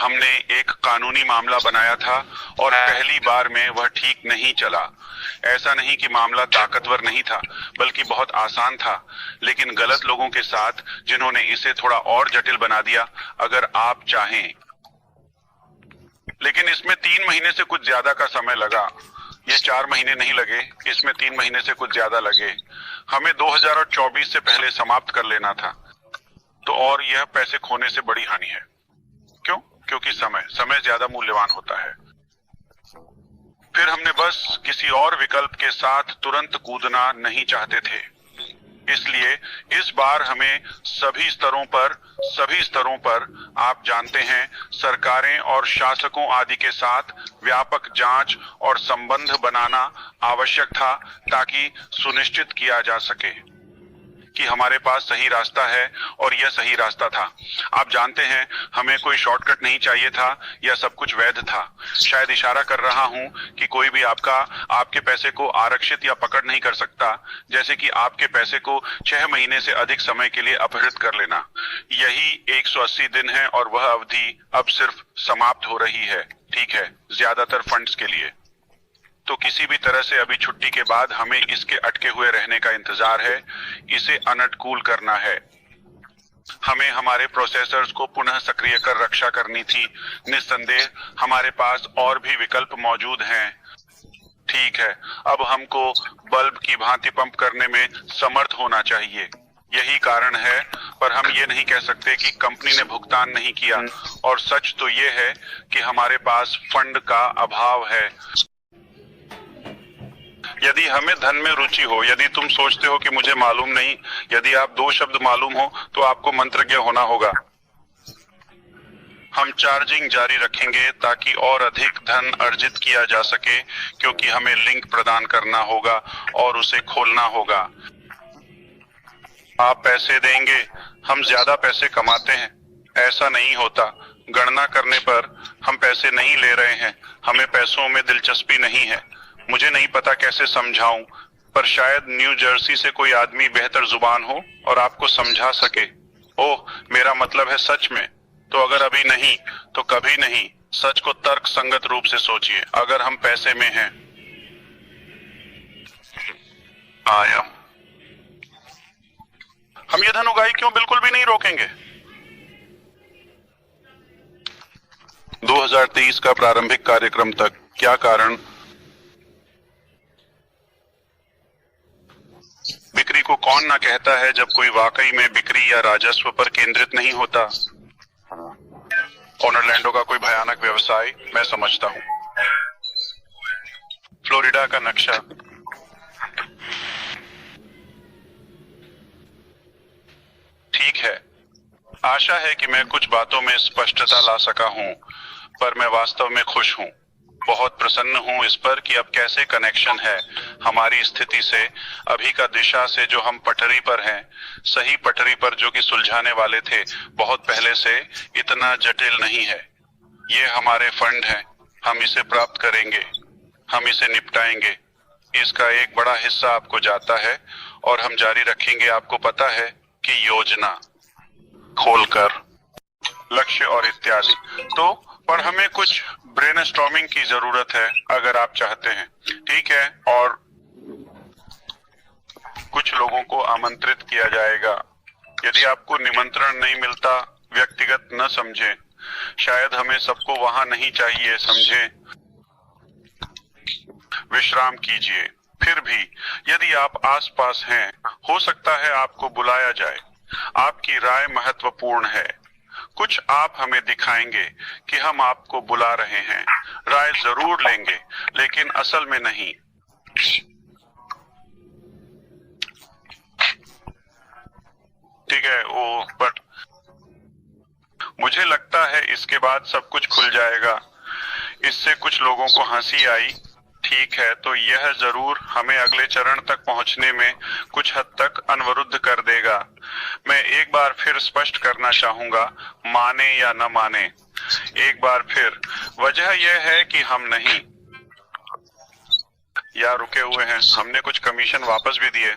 हमने एक कानूनी मामला बनाया था और पहली बार में वह ठीक नहीं चला। ऐसा नहीं कि मामला ताकतवर नहीं था, बल्कि बहुत आसान था, लेकिन गलत लोगों के साथ, जिन्होंने इसे थोड़ा और जटिल बना दिया। अगर आप चाहें, लेकिन इसमें 3 महीने से कुछ ज्यादा का समय लगा। ये 4 महीने नहीं लगे, इसमें 3 महीने से कुछ ज्यादा लगे। हमें 2024 से पहले समाप्त कर लेना था। तो और यह पैसे खोने से बड़ी हानि है। क्यों? क्योंकि समय ज्यादा मूल्यवान होता है। फिर हमने बस किसी और विकल्प के साथ तुरंत कूदना नहीं चाहते थे। इसलिए इस बार हमें सभी स्तरों पर आप जानते हैं, सरकारें और शासकों आदि के साथ व्यापक जांच और संबंध बनाना आवश्यक था, ताकि सुनिश्चित किया जा सके कि हमारे पास सही रास्ता है, और यह सही रास्ता था। आप जानते हैं, हमें कोई शॉर्टकट नहीं चाहिए था, यह सब कुछ वैध था। शायद इशारा कर रहा हूं कि कोई भी आपके पैसे को आरक्षित या पकड़ नहीं कर सकता, जैसे कि आपके पैसे को 6 महीने से अधिक समय के लिए अपहृत कर लेना। यही 180 दिन है और वह अवधि अब सिर्फ समाप्त हो रही है, ठीक है, ज्यादातर फंड्स के लिए। तो किसी भी तरह से अभी छुट्टी के बाद हमें इसके अटके हुए रहने का इंतजार है। इसे अनअटकूल करना है। हमें हमारे प्रोसेसर्स को पुनः सक्रिय कर रक्षा करनी थी। निस्संदेह हमारे पास और भी विकल्प मौजूद हैं। ठीक है, अब हमको बल्ब की भांति पंप करने में समर्थ होना चाहिए। यही कारण है, पर हम ये नहीं कह सकते कि कंपनी ने भुगतान नहीं किया। और सच तो ये है कि हमारे पास फंड का अभाव है। यदि हमें धन में रुचि हो, यदि तुम सोचते हो कि मुझे मालूम नहीं, यदि आप 2 शब्द मालूम हो, तो आपको मंत्रज्ञ होना होगा। हम चार्जिंग जारी रखेंगे ताकि और अधिक धन अर्जित किया जा सके, क्योंकि हमें लिंक प्रदान करना होगा और उसे खोलना होगा। आप पैसे देंगे, हम ज्यादा पैसे कमाते हैं। ऐसा नहीं होता। गणना करने पर हम पैसे नहीं ले रहे हैं। हमें पैसों में दिलचस्पी नहीं है। मुझे नहीं पता कैसे समझाऊं, पर शायद न्यू जर्सी से कोई आदमी बेहतर जुबान हो और आपको समझा सके। ओह, मेरा मतलब है सच में। तो अगर अभी नहीं, तो कभी नहीं। सच को तर्क संगत रूप से सोचिए। अगर हम पैसे में हैं, आया, हम ये धन उगाही क्यों बिल्कुल भी नहीं रोकेंगे? 2023 का प्रारंभिक कार्यक्रम तक क्या कारण? बिक्री को कौन ना कहता है जब कोई वाकई में बिक्री या राजस्व पर केंद्रित नहीं होता। ऑर्लैंडो का कोई भयानक व्यवसाय, मैं समझता हूं। फ्लोरिडा का नक्शा। ठीक है, आशा है कि मैं कुछ बातों में स्पष्टता ला सका हूं, पर मैं वास्तव में खुश हूं। बहुत प्रसन्न हूं इस पर कि अब कैसे कनेक्शन है हमारी स्थिति से, अभी का दिशा से, जो हम पटरी पर हैं, सही पटरी पर, जो कि सुलझाने वाले थे बहुत पहले से, इतना जटिल नहीं है। ये हमारे फंड हैं, हम इसे प्राप्त करेंगे, हम इसे निपटाएंगे। इसका एक बड़ा हिस्सा आपको जाता है और हम जारी रखेंगे। आपको पता है कि योजना खोलकर लक्ष्य और इत्यादि। तो पर हमें कुछ ब्रेनस्टॉर्मिंग की जरूरत है, अगर आप चाहते हैं। ठीक है, और कुछ लोगों को आमंत्रित किया जाएगा। यदि आपको निमंत्रण नहीं मिलता, व्यक्तिगत न समझें। शायद हमें सबको वहां नहीं चाहिए, समझे। विश्राम कीजिए। फिर भी यदि आप आसपास हैं, हो सकता है आपको बुलाया जाए। आपकी राय महत्वपूर्ण है। कुछ आप हमें दिखाएंगे कि हम आपको बुला रहे हैं। राय जरूर लेंगे, लेकिन असल में नहीं। ठीक है, बट मुझे लगता है इसके बाद सब कुछ खुल जाएगा। इससे कुछ लोगों को हंसी आई। ठीक है, तो यह जरूर हमें अगले चरण तक पहुंचने में कुछ हद तक अनवरुद्ध कर देगा। मैं एक बार फिर स्पष्ट करना चाहूंगा, माने या न माने, एक बार फिर, वजह यह है कि हम नहीं या रुके हुए हैं। हमने कुछ कमीशन वापस भी दिए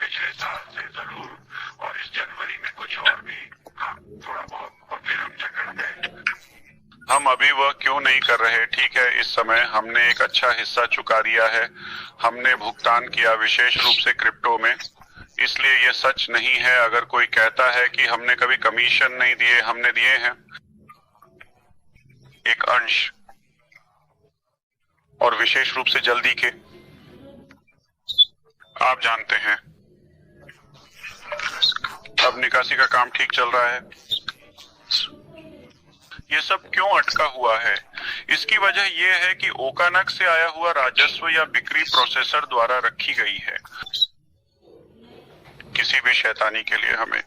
पिछले साल से जरूर, और इस जनवरी में कुछ और भी। हाँ, थोड़ा बहुत, और फिर हम हम अभी वह क्यों नहीं कर रहे? ठीक है, इस समय हमने एक अच्छा हिस्सा चुका दिया है। हमने भुगतान किया विशेष रूप से क्रिप्टो में, इसलिए यह सच नहीं है अगर कोई कहता है कि हमने कभी कमीशन नहीं दिए। हमने दिए हैं एक अंश, और विशेष रूप से जल्दी के। आप जानते हैं, अब निकासी का काम ठीक चल रहा है। ये सब क्यों अटका हुआ है? इसकी वजह यह है कि ओकानक से आया हुआ राजस्व या बिक्री प्रोसेसर द्वारा रखी गई है। किसी भी शैतानी के लिए हमें